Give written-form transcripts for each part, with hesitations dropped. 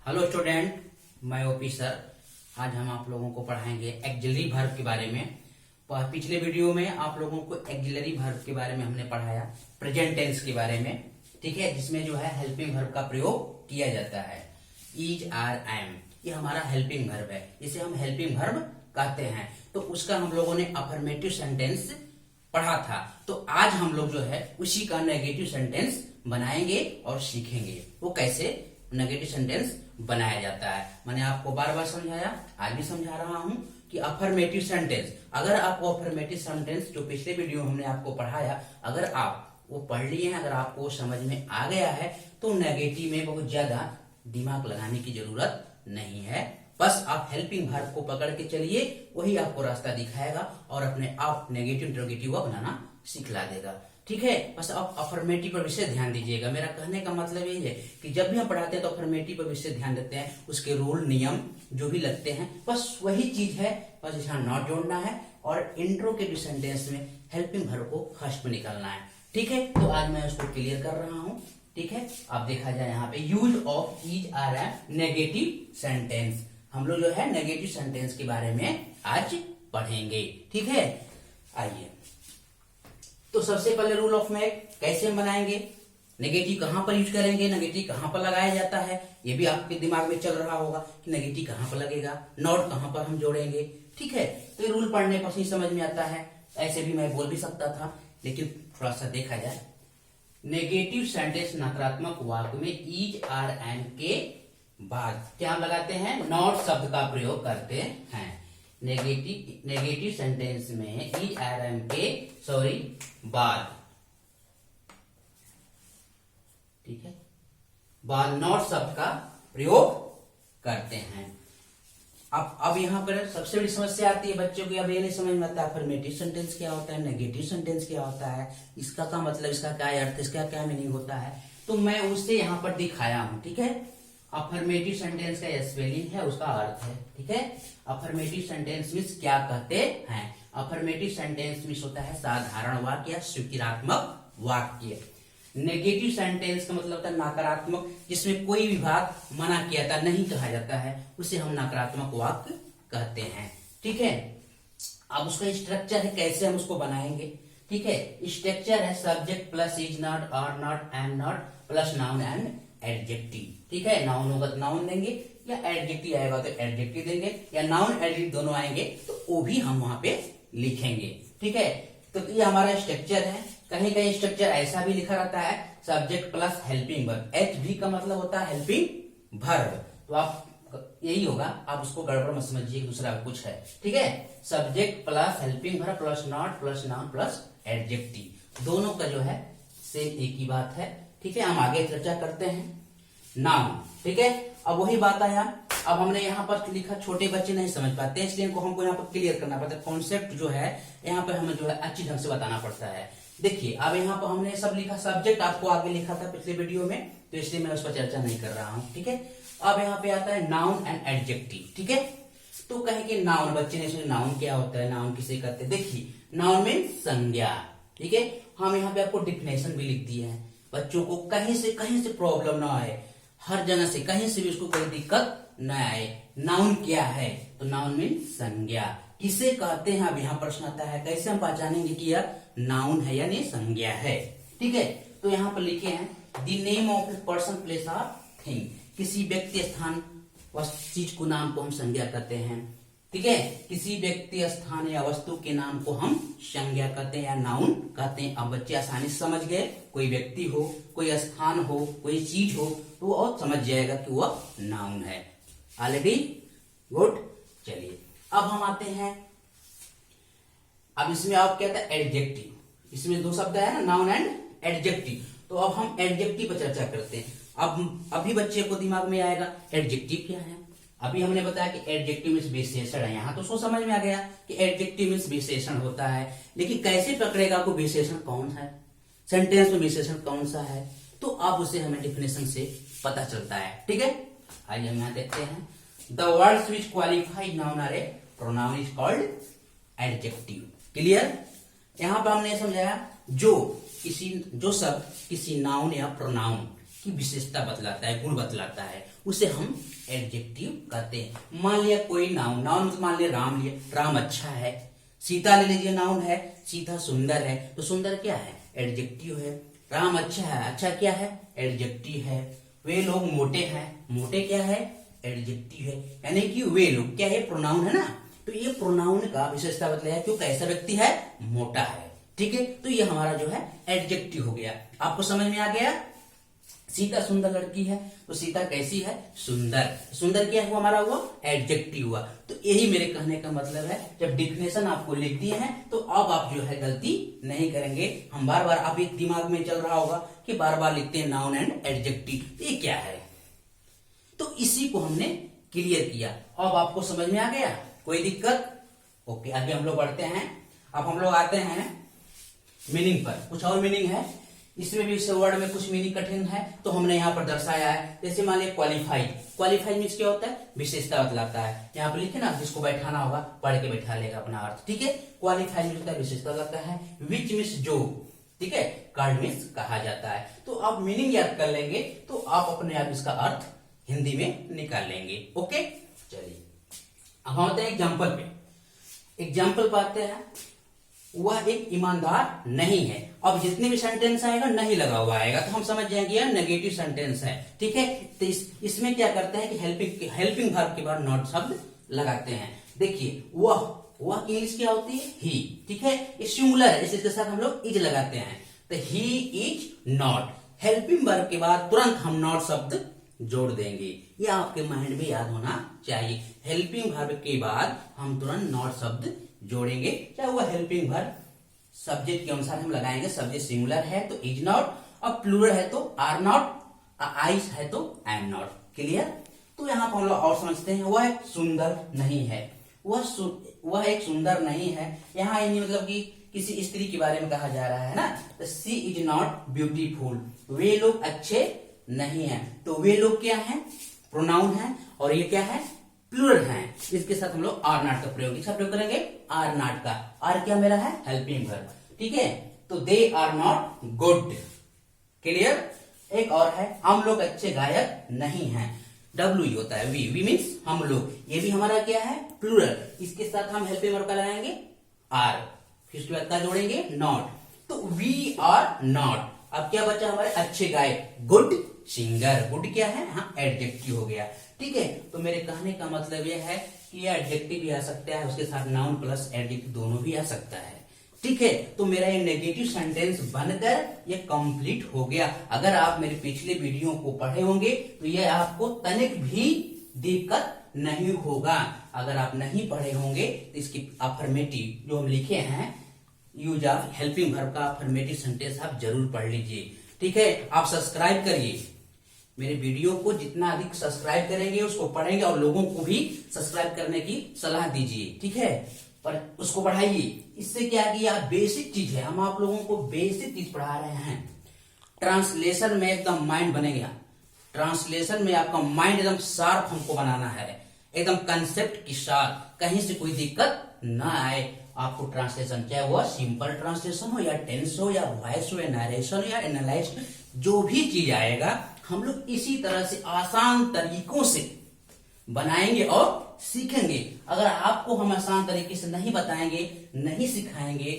Hello student, मैं OP sir. आज हम आप लोगों को पढ़ाएंगे एक्सिलरी वर्ब के बारे में। पिछले वीडियो में आप लोगों को एक्सिलरी वर्ब के बारे में हमने पढ़ाया, प्रेजेंट टेंस के बारे में, ठीक है, जिसमें जो है हेल्पिंग वर्ब का प्रयोग किया जाता है। इज, आर, एम, ये हमारा हेल्पिंग वर्ब है, इसे हम हेल्पिंग वर्ब कहते हैं। तो उसका हम लोगों ने अफर्मेटिव सेंटेंस पढ़ा था। तो आज हम लोग जो है उसी का नेगेटिव सेंटेंस बनाएंगे और सीखेंगे वो कैसे नेगेटिव सेंटेंस बनाया जाता है। मैंने आपको बार बार समझाया, आज भी समझा रहा हूं कि अफर्मेटिव सेंटेंस, अगर आपको अफर्मेटिव सेंटेंस जो पिछले वीडियो में हमने आपको पढ़ाया, अगर आप वो पढ़ लिए हैं, अगर आपको समझ में आ गया है, तो नेगेटिव में बहुत ज्यादा दिमाग लगाने की जरूरत नहीं है। बस आप हेल्पिंग वर्ब को पकड़ के चलिए, वही आपको रास्ता दिखाएगा और अपने आप नेगेटिव इंटरोगेटिव बनाना सिखला देगा। ठीक है, बस आप अफर्मेटिव पर विषय ध्यान दीजिएगा। मेरा कहने का मतलब यही है कि जब भी हम पढ़ाते हैं तो अफर्मेटिव पर विषय ध्यान देते हैं, उसके रूल नियम जो भी लगते हैं, बस वही चीज है, बस इसमें नॉट जोड़ना है और इंट्रोगेटिव सेंटेंस में हेल्पिंग वर्ब को फर्स्ट में निकालना है। ठीक है, तो आज मैं उसको क्लियर कर रहा हूं। ठीक है, अब देखा जाए यहाँ पे use of is, are, am negative sentence. हम लोग जो है नेगेटिव सेंटेंस के बारे में आज पढ़ेंगे। ठीक है, आइए। तो सबसे पहले रूल ऑफ मैक कैसे हम बनाएंगे, नेगेटिव कहां पर यूज करेंगे, नेगेटिव कहां पर लगाया जाता है, ये भी आपके दिमाग में चल रहा होगा कि नेगेटिव कहां पर लगेगा, नॉट कहां पर हम जोड़ेंगे। ठीक है, तो ये रूल पढ़ने पर ही समझ में आता है। ऐसे भी मैं बोल भी सकता था, लेकिन थोड़ा सा देखा जाए। नेगेटिव सेंटेंस नकारात्मक वाक्य में इज, आर, एम के बाद क्या लगाते हैं, नॉट शब्द का प्रयोग करते हैं। नेगेटिव सेंटेंस में इज, आर, एम के बाद, ठीक है, बाद नॉट शब्द का प्रयोग करते हैं। अब यहाँ पर सबसे बड़ी समस्या आती है बच्चों की, अब ये नहीं समझ में आता अफर्मेटिव सेंटेंस क्या होता है, नेगेटिव सेंटेंस क्या होता है, इसका क्या मतलब, इसका क्या अर्थ, इसका क्या मीनिंग होता है। तो मैं उससे यहाँ पर दिखाया हूं। ठीक है, अफर्मेटिव सेंटेंस का स्पेलिंग है, उसका अर्थ है। ठीक है, अफर्मेटिव सेंटेंस मीन्स क्या कहते हैं। अफर्मेटिव सेंटेंस मीन्स होता है साधारण वाक्य या स्वीकारात्मक वाक्य। नेगेटिव सेंटेंस का मतलब होता है नकारात्मक, जिसमें कोई भी बात मना किया जाता, नहीं कहा जाता है, उसे हम नकारात्मक वाक्य कहते हैं। ठीक है, अब उसका स्ट्रक्चर है, कैसे हम उसको बनाएंगे। ठीक है, स्ट्रक्चर है subject plus is not, are not, am not plus noun and adjective. ठीक है, नाउन होगा तो नाउन देंगे, या एडजेक्टिव आएगा तो एडजेक्टिव देंगे, या नाउन एडजेक्टिव दोनों आएंगे तो वो भी हम वहां पे लिखेंगे। ठीक है, तो ये हमारा स्ट्रक्चर है। कहीं कहीं स्ट्रक्चर ऐसा भी लिखा रहता है subject plus helping verb, H भी का मतलब होता है हेल्पिंग वर्ब। तो आप यही होगा, आप उसको गड़बड़ मत समझिए, दूसरा कुछ है। ठीक है, subject plus helping verb plus not plus noun plus adjective, दोनों का जो है सेम एक ही बात है। ठीक है, हम आगे चर्चा करते हैं। नाउन, ठीक है, अब वही बात आया। अब हमने यहाँ पर लिखा, छोटे बच्चे नहीं समझ पाते, इसलिए इनको हमको यहाँ पर क्लियर करना पड़ता है। कॉन्सेप्ट जो है यहाँ पर हमें जो है अच्छी ढंग से बताना पड़ता है। देखिए, अब यहाँ पर हमने सब लिखा, सब्जेक्ट आपको आगे लिखा था पिछले वीडियो में, तो इसलिए मैं उस पर चर्चा नहीं कर रहा हूँ। ठीक है, अब यहाँ पे आता है नाउन एंड एडजेक्टिव। ठीक है, तो कहे कि नाउन, बच्चे ने सुना नाउन क्या होता है, नाउन किसे कहते हैं। देखिए, नाउन मीन संज्ञा। ठीक है, हम यहाँ पे आपको डिफिनेशन भी लिख दिए हैं, बच्चों को कहीं से प्रॉब्लम ना आए, हर जगह से कहीं से भी उसको कोई दिक्कत न आए। नाउन क्या है, तो नाउन मीन संज्ञा, किसे कहते हैं। अब यहाँ प्रश्न आता है कैसे हम पहचानेंगे कि यह नाउन है यानी संज्ञा है। ठीक है, तो यहाँ पर लिखे हैं the name of a person, place और थिंग, किसी व्यक्ति, स्थान व चीज को, नाम को हम संज्ञा कहते हैं। ठीक है, किसी व्यक्ति, स्थान या वस्तु के नाम को हम संज्ञा कहते हैं या नाउन कहते हैं। अब बच्चे आसानी से समझ गए, कोई व्यक्ति हो, कोई स्थान हो, कोई चीज हो, तो वो समझ जाएगा कि वह नाउन है। Already good. चलिए, अब हम आते हैं, अब इसमें आप क्या था, एडजेक्टिव। इसमें दो शब्द है ना, नाउन एंड एडजेक्टिव। तो अब हम एडजेक्टिव पर चर्चा करते हैं। अब अभी बच्चे को दिमाग में आएगा एडजेक्टिव क्या है। अभी हमने बताया कि एडजेक्टिव मीन्स विशेषण है, यहाँ तो उसको समझ में आ गया कि एडजेक्टिव मीन्स विशेषण होता है, लेकिन कैसे पकड़ेगा आपको विशेषण कौन है, सेंटेंस में विशेषण कौन सा है, तो अब उसे हमें डिफिनेशन से पता चलता है। ठीक है, आइए हम यहाँ देखते हैं। The words which qualify noun or a pronoun is called adjective. Clear, यहाँ पर हमने समझाया जो शब्द किसी नाउन या प्रोनाउन की विशेषता बतलाता है, गुण बतलाता है, उसे हम एडजेक्टिव कहते हैं। मान लिया कोई नाउन, नाउन मतलब मान लिया राम लिया, राम अच्छा है। सीता ले लीजिए, नाउन है, सीता सुंदर है, तो सुंदर क्या है, एडजेक्टिव है। राम अच्छा है, अच्छा क्या है, एडजेक्टिव है। वे लोग मोटे हैं, मोटे क्या है, एडजेक्टिव है। यानी कि वे लोग क्या है, प्रोनाउन है ना, तो ये प्रोनाउन का विशेषता बतलाया है, क्यों, कैसा व्यक्ति है, मोटा है। ठीक है, तो ये हमारा जो है एडजेक्टिव हो गया। आपको समझ में आ गया। सीता सुंदर लड़की है, तो सीता कैसी है, सुंदर। सुंदर क्या हुआ, हमारा हुआ एडजेक्टिव हुआ। तो यही मेरे कहने का मतलब है, जब डिफिनेशन आपको लिख दिए हैं तो अब आप जो है गलती नहीं करेंगे। हम बार बार, आप एक दिमाग में चल रहा होगा कि बार बार लिखते हैं नाउन एंड एडजेक्टिव, ये क्या है, तो इसी को हमने क्लियर किया। अब आपको समझ में आ गया, कोई दिक्कत, ओके। आगे हम लोग बढ़ते हैं। अब हम लोग आते हैं मीनिंग पर। कुछ और मीनिंग है इसमें भी, इस वर्ड में कुछ मीनिंग कठिन है तो हमने यहाँ पर दर्शाया है। जैसे मान लिया क्वालिफाइड, क्वालिफाइड मीन्स क्या होता है, विशेषता बतलाता है। यहाँ पर लिखे ना, जिसको बैठाना होगा पढ़ के बैठा लेगा अपना अर्थ। ठीक है, क्वालिफाइड मीन्स होता है विशेषता बतलाता है। विच मीन्स जो, ठीक है, कार्ड मीन्स कहा जाता है। तो आप मीनिंग याद कर लेंगे तो आप अपने आप इसका अर्थ हिंदी में निकाल लेंगे। ओके, चलिए अब हम आते हैं एग्जाम्पल पे। एग्जाम्पल पाते हैं, वह एक ईमानदार नहीं है। अब जितने भी सेंटेंस आएगा नहीं लगा हुआ आएगा तो हम समझ जाएंगे यह नेगेटिव सेंटेंस है। ठीक है, तो इसमें क्या करते हैं कि हेल्पिंग वर्ब के बाद नॉट शब्द लगाते हैं। देखिए वह की इंग्लिश क्या होती है, ही। ठीक है, ये सिंगुलर है, इसके साथ हम लोग इज लगाते हैं। तो he is not, helping verb के बाद तुरंत हम नॉट शब्द जोड़ देंगे। ये आपके माइंड में याद होना चाहिए। हेल्पिंग वर्ब के बाद हम तुरंत नॉट शब्द जोड़ेंगे, चाहे वह हेल्पिंग वर्ब सब्जेक्ट के अनुसार हम लगाएंगे। सब्जेक्ट सिंगुलर है तो इज नॉट, और प्लूरल है तो आर नॉट, आइस है तो एम नॉट। क्लियर। तो यहाँ पर हम लोग और समझते हैं, वह सुंदर नहीं है। वह एक सुंदर नहीं है, यहाँ यानी मतलब कि किसी स्त्री के बारे में कहा जा रहा है ना। सी इज नॉट ब्यूटीफुल, वे लोग अच्छे नहीं है। तो वे लोग क्या है, प्रोनाउन है, और ये क्या है, प्लूरल है। इसके साथ हम लोग आर नॉट का प्रयोग, इसका प्रयोग करेंगे आर नॉट का। आर क्या मेरा है, हेल्पिंग वर्ब। ठीक है, तो they are not good. Clear. एक और है, हम लोग अच्छे गायक नहीं हैं। डब्ल्यू होता है, वी मीन्स हम लोग, ये भी हमारा क्या है, प्लूरल। इसके साथ हम हेल्पिंग वर्ब का लगाएंगे आर, फिर उसके बाद क्या जोड़ेंगे, नॉट। तो वी आर नॉट। अब क्या बचा हमारे, अच्छे गायक, गुड सिंगर। गुड क्या है, हाँ एडजेक्टिव हो गया। ठीक है, तो मेरे कहने का मतलब यह है कि यह एडजेक्टिव भी आ सकता है, उसके साथ नाउन प्लस एडजेक्टिव दोनों भी आ सकता है। ठीक है, तो मेरा ये नेगेटिव सेंटेंस बनकर ये कंप्लीट हो गया। अगर आप मेरे पिछले वीडियो को पढ़े होंगे तो ये आपको तनिक भी दिक्कत नहीं होगा। अगर आप नहीं पढ़े होंगे तो इसकी अफर्मेटिव जो हम लिखे हैं, यूज ऑफ हेल्पिंग वर्ब का अफर्मेटिव सेंटेंस आप जरूर पढ़ लीजिए। ठीक है, आप सब्सक्राइब करिए मेरे वीडियो को, जितना अधिक सब्सक्राइब करेंगे उसको पढ़ेंगे, और लोगों को भी सब्सक्राइब करने की सलाह दीजिए। ठीक है, पर उसको बढ़ाइए। इससे क्या किया, बेसिक चीज है, हम आप लोगों को बेसिक चीज पढ़ा रहे हैं। ट्रांसलेशन में एकदम माइंड बनेगा, ट्रांसलेशन में आपका माइंड एकदम शार्प हमको बनाना है, एकदम कंसेप्ट के साथ, कहीं से कोई दिक्कत ना आए आपको। ट्रांसलेशन चाहे वह सिंपल ट्रांसलेशन हो, या टेंस हो, या वॉइस हो, या नरेशन, या एनालाइज, जो भी चीज आएगा हम लोग इसी तरह से आसान तरीकों से बनाएंगे और सीखेंगे। अगर आपको हम आसान तरीके से नहीं बताएंगे, नहीं सिखाएंगे,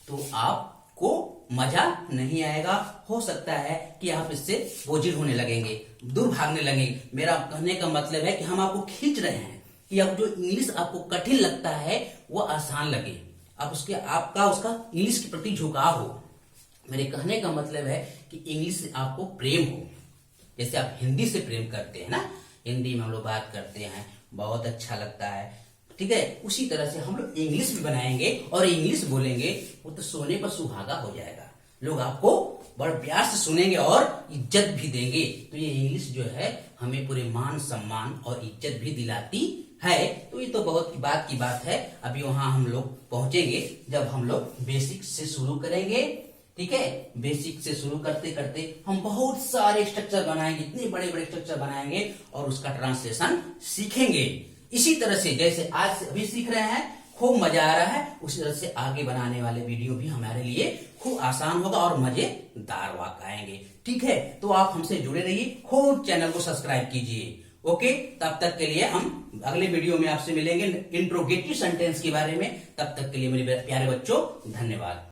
तो आपको मजा नहीं आएगा। हो सकता है कि आप इससे बोझिल होने लगेंगे, दूर भागने लगेंगे। मेरा कहने का मतलब है कि हम आपको खींच रहे हैं कि अब जो इंग्लिश आपको कठिन लगता है वो आसान लगे, अब आपका उसका इंग्लिश के प्रति झुकाव हो। मेरे कहने का मतलब है कि इंग्लिश से आपको प्रेम हो, जैसे आप हिंदी से प्रेम करते हैं ना, हिंदी में हम लोग बात करते हैं, बहुत अच्छा लगता है। ठीक है, उसी तरह से हम लोग इंग्लिश भी बनाएंगे और इंग्लिश बोलेंगे, वो तो सोने पर सुहागा हो जाएगा। लोग आपको बड़े प्यार से सुनेंगे और इज्जत भी देंगे। तो ये इंग्लिश जो है हमें पूरे मान सम्मान और इज्जत भी दिलाती है। तो ये तो बहुत बात की बात है। अभी वहां हम लोग पहुंचेंगे जब हम लोग बेसिक से शुरू करेंगे। ठीक है, बेसिक से शुरू करते करते हम बहुत सारे स्ट्रक्चर बनाएंगे, इतने बड़े बड़े स्ट्रक्चर बनाएंगे और उसका ट्रांसलेशन सीखेंगे। इसी तरह से जैसे आज अभी सीख रहे हैं, खूब मजा आ रहा है, उसी तरह से आगे बनाने वाले वीडियो भी हमारे लिए खूब आसान होगा और मजेदार वाक़ आएंगे। ठीक है, तो आप हमसे जुड़े रहिए, खूब चैनल को सब्सक्राइब कीजिए। ओके, तब तक के लिए हम अगले वीडियो में आपसे मिलेंगे इंट्रोगेटिव सेंटेंस के बारे में। तब तक के लिए मेरे प्यारे बच्चों, धन्यवाद।